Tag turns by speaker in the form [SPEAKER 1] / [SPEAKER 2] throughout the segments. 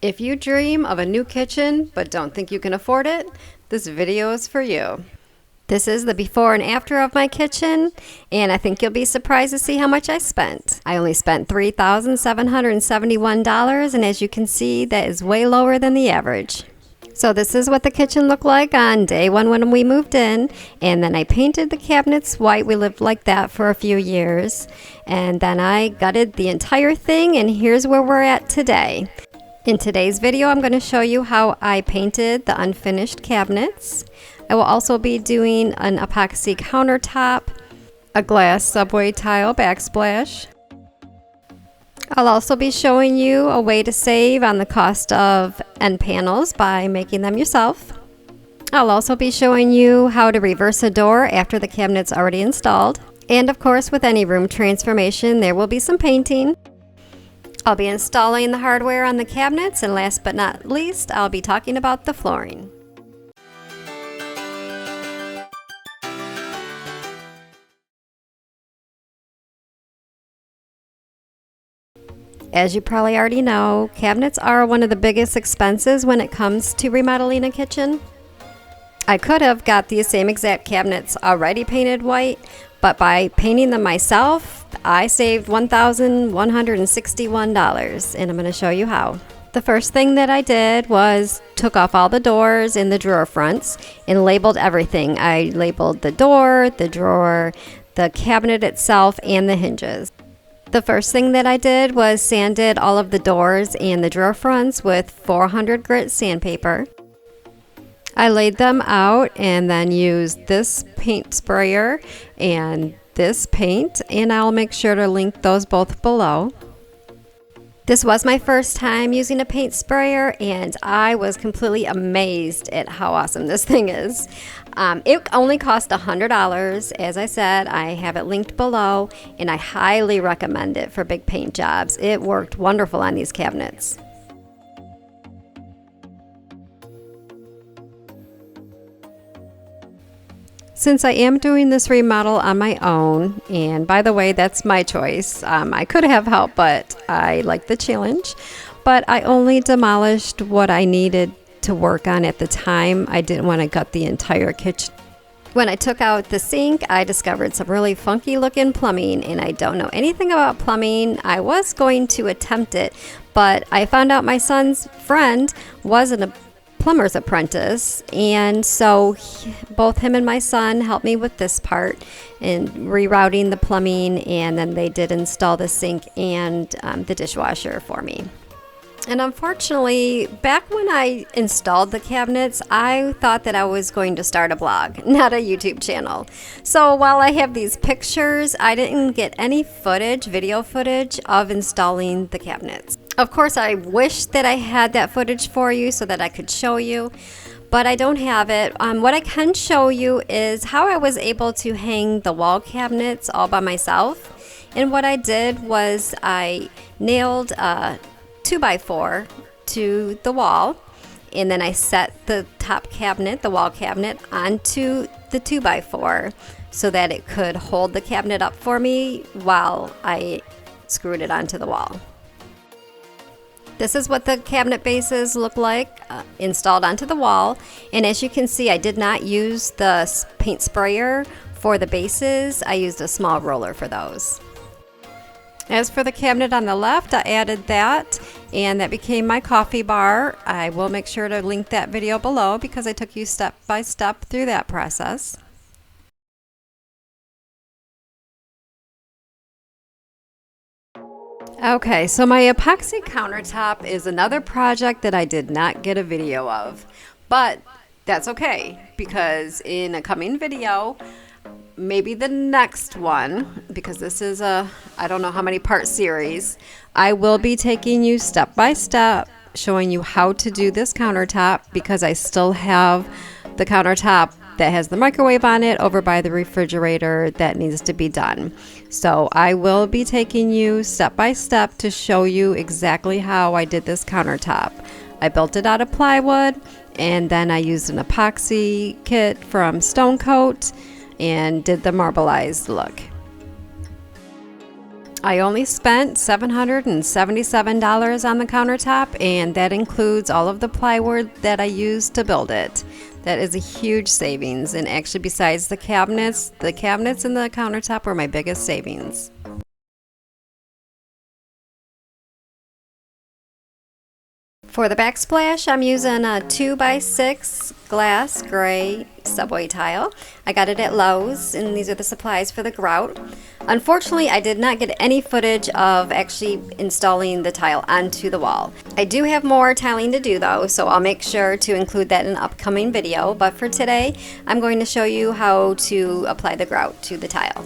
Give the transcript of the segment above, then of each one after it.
[SPEAKER 1] If you dream of a new kitchen but don't think you can afford it, this video is for you. This is the before and after of my kitchen, and I think you'll be surprised to see how much I spent. I only spent $3,771, and as you can see, that is way lower than the average. So this is what the kitchen looked like on day one when we moved in, and then I painted the cabinets white. We lived like that for a few years, and then I gutted the entire thing, and here's where we're at today. In today's video, I'm going to show you how I painted the unfinished cabinets. I will also be doing an epoxy countertop, a glass subway tile backsplash. I'll also be showing you a way to save on the cost of end panels by making them yourself. I'll also be showing you how to reverse a door after the cabinet's already installed. And of course, with any room transformation, there will be some painting. I'll be installing the hardware on the cabinets, and last but not least, I'll be talking about the flooring. As you probably already know, cabinets are one of the biggest expenses when it comes to remodeling a kitchen. I could have got these same exact cabinets already painted white, but by painting them myself, I saved $1,161, and I'm going to show you how. The first thing that I did was took off all the doors and the drawer fronts and labeled everything. I labeled the door, the drawer, the cabinet itself, and the hinges. The first thing that I did was sanded all of the doors and the drawer fronts with 400 grit sandpaper. I laid them out and then used this paint sprayer and this paint, and I'll make sure to link those both below. This was my first time using a paint sprayer, and I was completely amazed at how awesome this thing is. It only cost $100. As I said, I have it linked below, and I highly recommend it for big paint jobs. It worked wonderful on these cabinets. Since I am doing this remodel on my own, and by the way, that's my choice. I could have help, but I like the challenge. But I only demolished what I needed to work on at the time. I didn't want to gut the entire kitchen. When I took out the sink, I discovered some really funky looking plumbing, and I don't know anything about plumbing. I was going to attempt it, but I found out my son's friend was a plumber's apprentice, and so both him and my son helped me with this part in rerouting the plumbing, and then they did install the sink and the dishwasher for me. And unfortunately, back when I installed the cabinets, I thought that I was going to start a blog, not a YouTube channel. So while I have these pictures, I didn't get any footage, video footage of installing the cabinets. Of course, I wish that I had that footage for you so that I could show you, but I don't have it. What I can show you is how I was able to hang the wall cabinets all by myself. And what I did was I nailed a 2x4 to the wall, and then I set the top cabinet, the wall cabinet, onto the 2x4 so that it could hold the cabinet up for me while I screwed it onto the wall. This is what the cabinet bases look like installed onto the wall, and as you can see, I did not use the paint sprayer for the bases. I used a small roller for those. As for the cabinet on the left, I added that, and that became my coffee bar. I will make sure to link that video below because I took you step by step through that process. Okay, so my epoxy countertop is another project that I did not get a video of, but that's okay because in a coming video, maybe the next one, because this is a I don't know how many part series, I will be taking you step by step, showing you how to do this countertop because I still have the countertop that has the microwave on it over by the refrigerator that needs to be done. So I will be taking you step by step to show you exactly how I did this countertop. I built it out of plywood, and then I used an epoxy kit from Stone Coat and did the marbleized look. I only spent $777 on the countertop, and that includes all of the plywood that I used to build it. That is a huge savings, and actually besides the cabinets and the countertop were my biggest savings. For the backsplash, I'm using a 2x6 glass gray subway tile. I got it at Lowe's, and these are the supplies for the grout. Unfortunately, I did not get any footage of actually installing the tile onto the wall. I do have more tiling to do though, so I'll make sure to include that in an upcoming video. But for today, I'm going to show you how to apply the grout to the tile.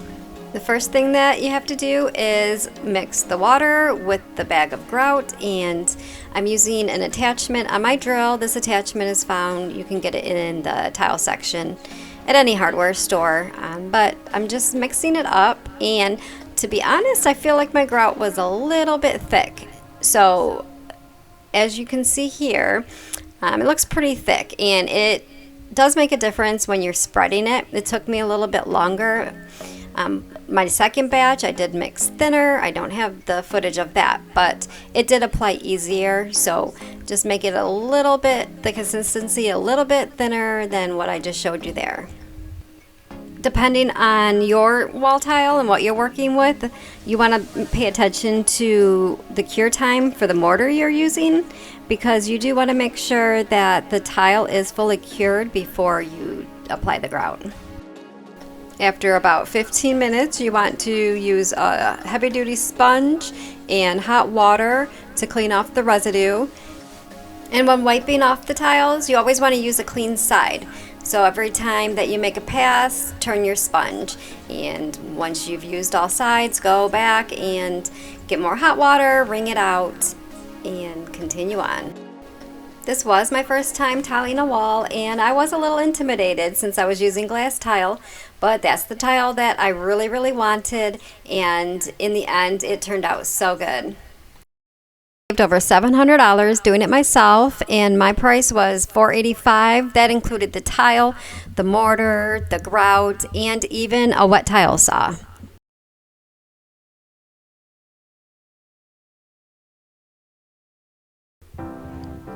[SPEAKER 1] The first thing that you have to do is mix the water with the bag of grout, and I'm using an attachment on my drill. This attachment is found, you can get it in the tile section at any hardware store, but I'm just mixing it up, and to be honest, I feel like my grout was a little bit thick. So as you can see here, it looks pretty thick, and it does make a difference when you're spreading it. It took me a little bit longer. My second batch I did mix thinner. I don't have the footage of that, but it did apply easier, so just make it a little bit, the consistency a little bit thinner than what I just showed you there. Depending on your wall tile and what you're working with, you want to pay attention to the cure time for the mortar you're using, because you do want to make sure that the tile is fully cured before you apply the grout. After about 15 minutes, you want to use a heavy-duty sponge and hot water to clean off the residue. And when wiping off the tiles, you always want to use a clean side. So every time that you make a pass, turn your sponge. And once you've used all sides, go back and get more hot water, wring it out, and continue on. This was my first time tiling a wall, and I was a little intimidated since I was using glass tile, but that's the tile that I really wanted, and in the end it turned out so good. I saved over $700 doing it myself, and my price was $485. That included the tile, the mortar, the grout, and even a wet tile saw.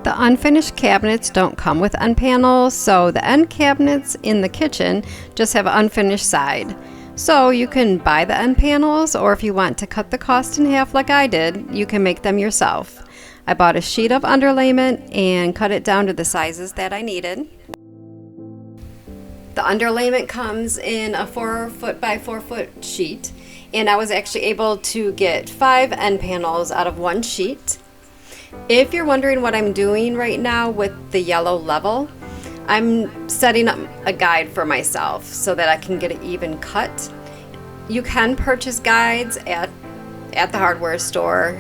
[SPEAKER 1] The unfinished cabinets don't come with end panels, so the end cabinets in the kitchen just have an unfinished side. So you can buy the end panels, or if you want to cut the cost in half like I did, you can make them yourself. I bought a sheet of underlayment and cut it down to the sizes that I needed. The underlayment comes in a 4-foot by 4-foot sheet, and I was actually able to get 5 end panels out of one sheet. If you're wondering what I'm doing right now with the yellow level, I'm setting up a guide for myself so that I can get an even cut. You can purchase guides at the hardware store,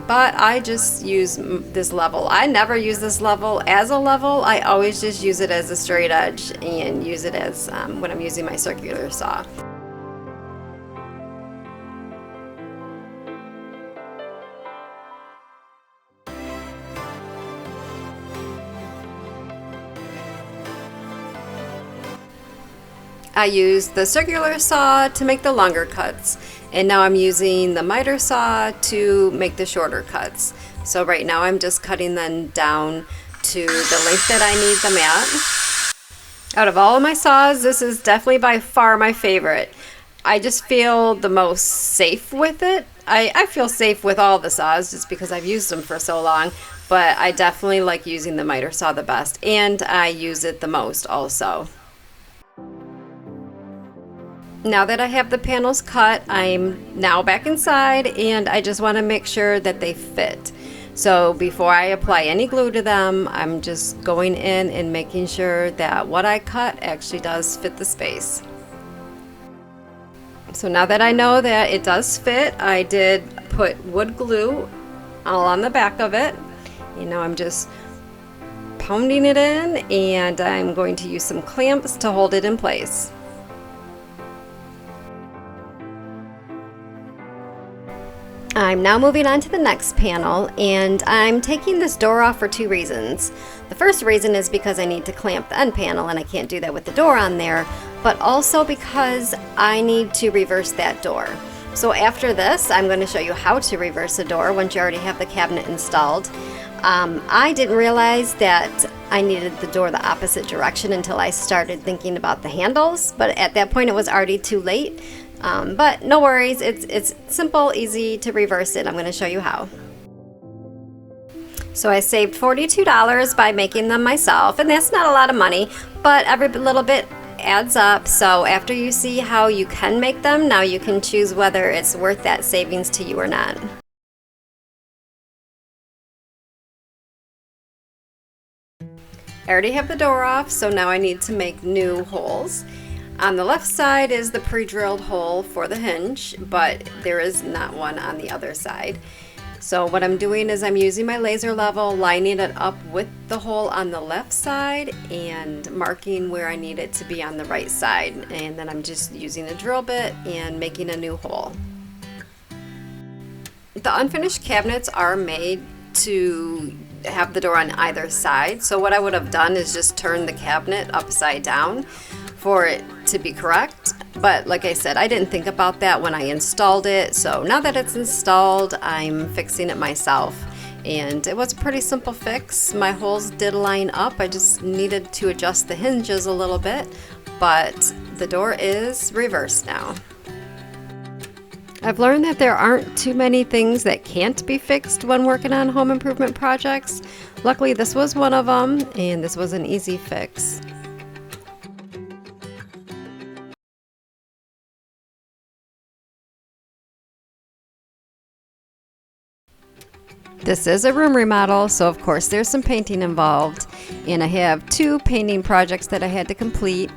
[SPEAKER 1] but I just use this level. I never use this level as a level. I always just use it as a straight edge and use it as when I'm using my circular saw. I used the circular saw to make the longer cuts, and now I'm using the miter saw to make the shorter cuts. So right now I'm just cutting them down to the length that I need them at. Out of all of my saws, this is definitely by far my favorite. I just feel the most safe with it. I feel safe with all the saws just because I've used them for so long, but I definitely like using the miter saw the best, and I use it the most also. Now that I have the panels cut, I'm now back inside, and I just want to make sure that they fit. So before I apply any glue to them, I'm just going in and making sure that what I cut actually does fit the space. So now that I know that it does fit, I did put wood glue all on the back of it. You know, I'm just pounding it in, and I'm going to use some clamps to hold it in place. I'm now moving on to the next panel, and I'm taking this door off for 2 reasons. The first reason is because I need to clamp the end panel, and I can't do that with the door on there, but also because I need to reverse that door. So after this, I'm going to show you how to reverse a door once you already have the cabinet installed. I didn't realize that I needed the door the opposite direction until I started thinking about the handles, but at that point it was already too late. But no worries, it's simple, easy to reverse it. I'm going to show you how. So I saved $42 by making them myself, and that's not a lot of money, but every little bit adds up. So after you see how you can make them, now you can choose whether it's worth that savings to you or not. I already have the door off, so now I need to make new holes. On the left side is the pre-drilled hole for the hinge, but there is not one on the other side. So what I'm doing is I'm using my laser level, lining it up with the hole on the left side and marking where I need it to be on the right side. And then I'm just using a drill bit and making a new hole. The unfinished cabinets are made to have the door on either side, so what I would have done is just turn the cabinet upside down for it to be correct, but like I said, I didn't think about that when I installed it. So now that it's installed, I'm fixing it myself, and it was a pretty simple fix. My holes did line up, I just needed to adjust the hinges a little bit, but the door is reversed now. I've learned that there aren't too many things that can't be fixed when working on home improvement projects. Luckily, this was one of them, and this was an easy fix. This is a room remodel, so of course there's some painting involved, and I have two painting projects that I had to complete.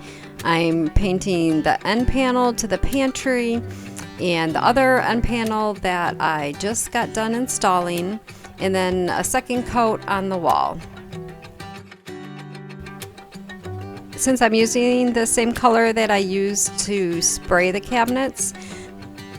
[SPEAKER 1] I'm painting the end panel to the pantry and the other end panel that I just got done installing, and then a second coat on the wall. Since I'm using the same color that I used to spray the cabinets,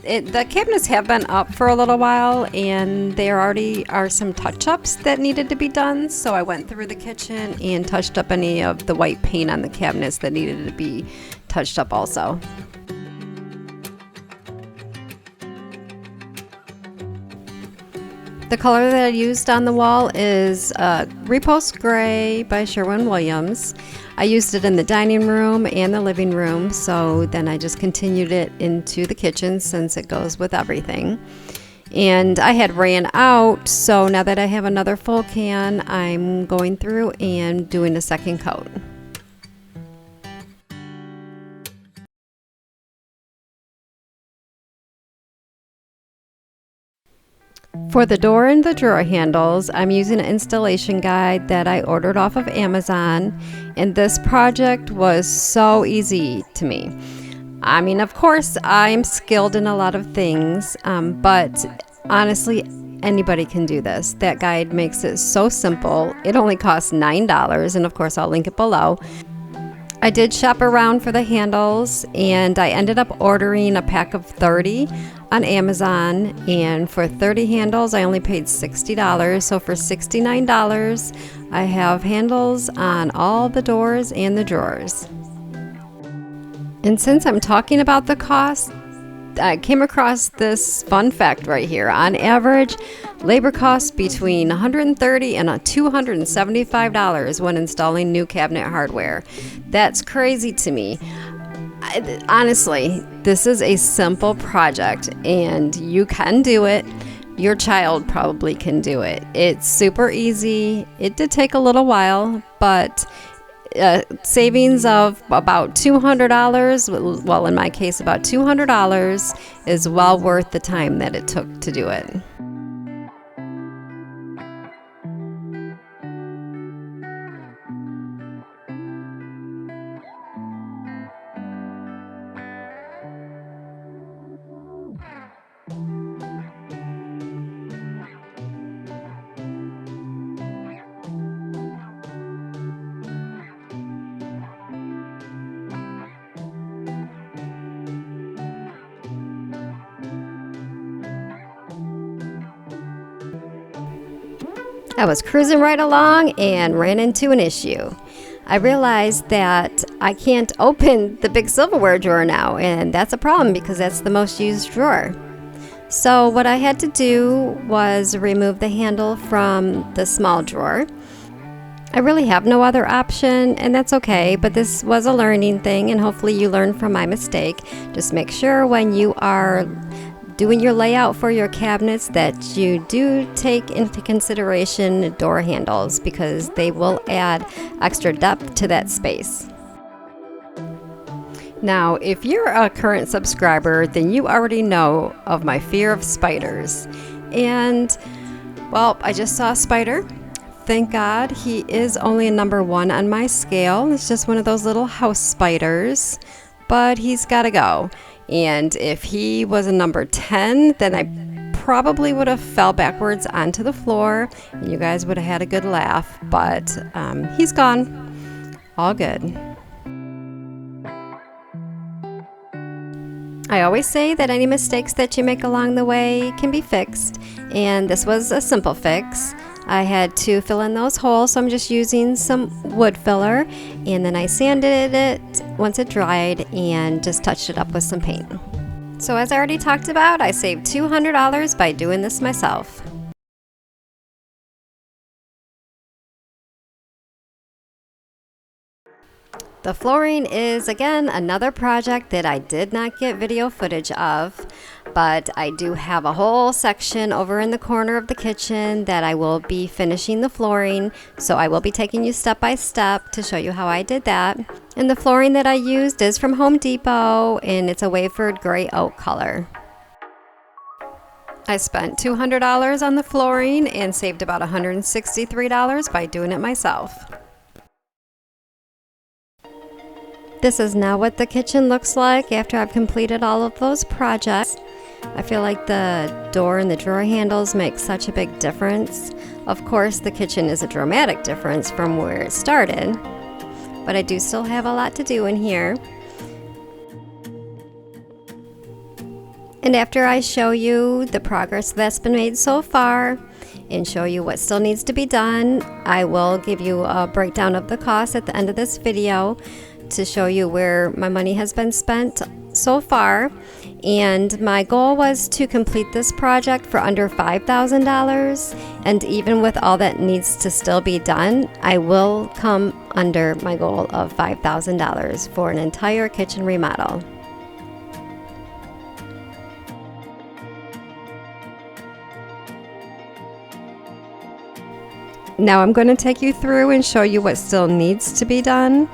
[SPEAKER 1] the cabinets have been up for a little while, and there already are some touch-ups that needed to be done, so I went through the kitchen and touched up any of the white paint on the cabinets that needed to be touched up also. The color that I used on the wall is Repost Gray by Sherwin-Williams. I used it in the dining room and the living room, so then I just continued it into the kitchen since it goes with everything. And I had ran out, so now that I have another full can, I'm going through and doing a second coat. For the door and the drawer handles, I'm using an installation guide that I ordered off of Amazon, and this project was so easy to me. I mean, of course, I'm skilled in a lot of things, but honestly, anybody can do this. That guide makes it so simple. It only costs $9, and of course, I'll link it below. I did shop around for the handles, and I ended up ordering a pack of 30 on Amazon, and for 30 handles I only paid $60, so for $69 I have handles on all the doors and the drawers. And since I'm talking about the cost, I came across this fun fact right here. On average, labor costs between $130 and $275 when installing new cabinet hardware. That's crazy to me. Honestly, this is a simple project and you can do it. Your child probably can do it. It's super easy. It did take a little while, but savings of about $200, well, in my case, about $200 is well worth the time that it took to do it. I was cruising right along and ran into an issue. I realized that I can't open the big silverware drawer now, and that's a problem because that's the most used drawer. So what I had to do was remove the handle from the small drawer. I really have no other option, and that's okay, but this was a learning thing, and hopefully you learn from my mistake. Just make sure when you are doing your layout for your cabinets that you do take into consideration door handles, because they will add extra depth to that space. Now, if you're a current subscriber, then you already know of my fear of spiders. And, well, I just saw a spider. Thank God he is only a number 1 on my scale. It's just one of those little house spiders, but he's got to go. And if he was a number 10, then I probably would have fell backwards onto the floor, and you guys would have had a good laugh, but he's gone. All good. I always say that any mistakes that you make along the way can be fixed, and this was a simple fix. I had to fill in those holes, so I'm just using some wood filler, and then I sanded it once it dried and just touched it up with some paint. So as I already talked about, I saved $200 by doing this myself. The flooring is, again, another project that I did not get video footage of, but I do have a whole section over in the corner of the kitchen that I will be finishing the flooring, so I will be taking you step by step to show you how I did that. And the flooring that I used is from Home Depot, and it's a WAVEFORD gray oak color. I spent $200 on the flooring and saved about $163 by doing it myself. This is now what the kitchen looks like after I've completed all of those projects. I feel like the door and the drawer handles make such a big difference. Of course, the kitchen is a dramatic difference from where it started, but I do still have a lot to do in here. And after I show you the progress that's been made so far and show you what still needs to be done, I will give you a breakdown of the cost at the end of this video to show you where my money has been spent so far. And my goal was to complete this project for under $5,000, and even with all that needs to still be done, I will come under my goal of $5,000 for an entire kitchen remodel. Now I'm going to take you through and show you what still needs to be done.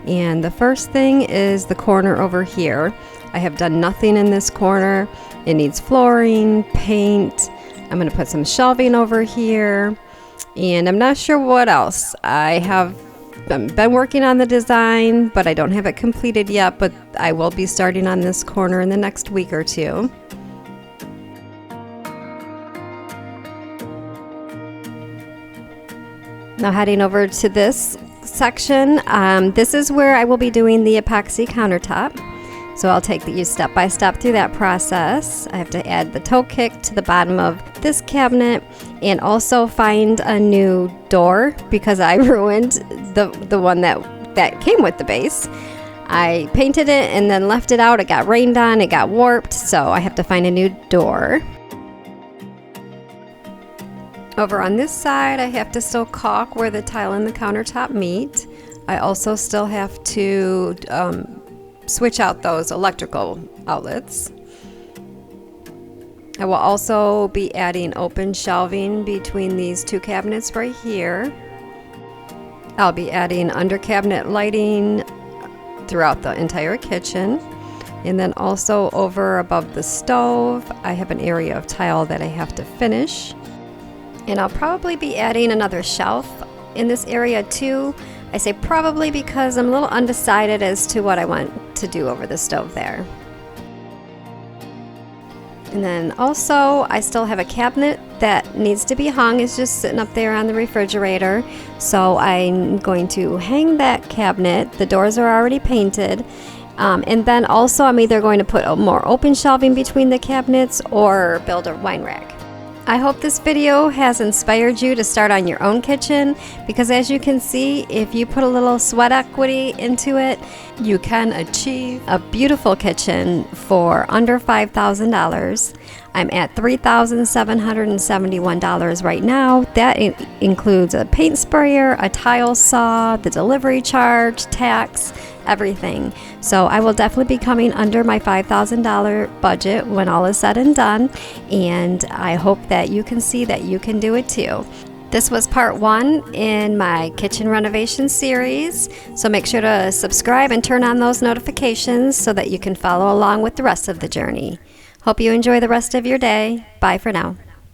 [SPEAKER 1] And the first thing is the corner over here. I have done nothing in this corner. It needs flooring, paint. I'm going to put some shelving over here, and I'm not sure what else. I have been working on the design, but I don't have it completed yet, but I will be starting on this corner in the next week or two. Now heading over to this section, this is where I will be doing the epoxy countertop. So I'll take you step by step through that process. I have to add the toe kick to the bottom of this cabinet and also find a new door because I ruined the one that came with the base. I painted it and then left it out. It got rained on, it got warped, so I have to find a new door. Over on this side, I have to still caulk where the tile and the countertop meet. I also still have to switch out those electrical outlets. I will also be adding open shelving between these two cabinets right here. I'll be adding under cabinet lighting throughout the entire kitchen. And then also over above the stove, I have an area of tile that I have to finish. And I'll probably be adding another shelf in this area too. I say probably because I'm a little undecided as to what I want to do over the stove there. And then also I still have a cabinet that needs to be hung. It's just sitting up there on the refrigerator. So I'm going to hang that cabinet. The doors are already painted. And then also I'm either going to put more open shelving between the cabinets or build a wine rack. I hope this video has inspired you to start on your own kitchen, because as you can see, if you put a little sweat equity into it, you can achieve a beautiful kitchen for under $5,000. I'm at $3,771 right now. That includes a paint sprayer, a tile saw, the delivery charge, tax, everything. So I will definitely be coming under my $5,000 budget when all is said and done, and I hope that you can see that you can do it too. This was part 1 in my kitchen renovation series, so make sure to subscribe and turn on those notifications so that you can follow along with the rest of the journey. Hope you enjoy the rest of your day. Bye for now.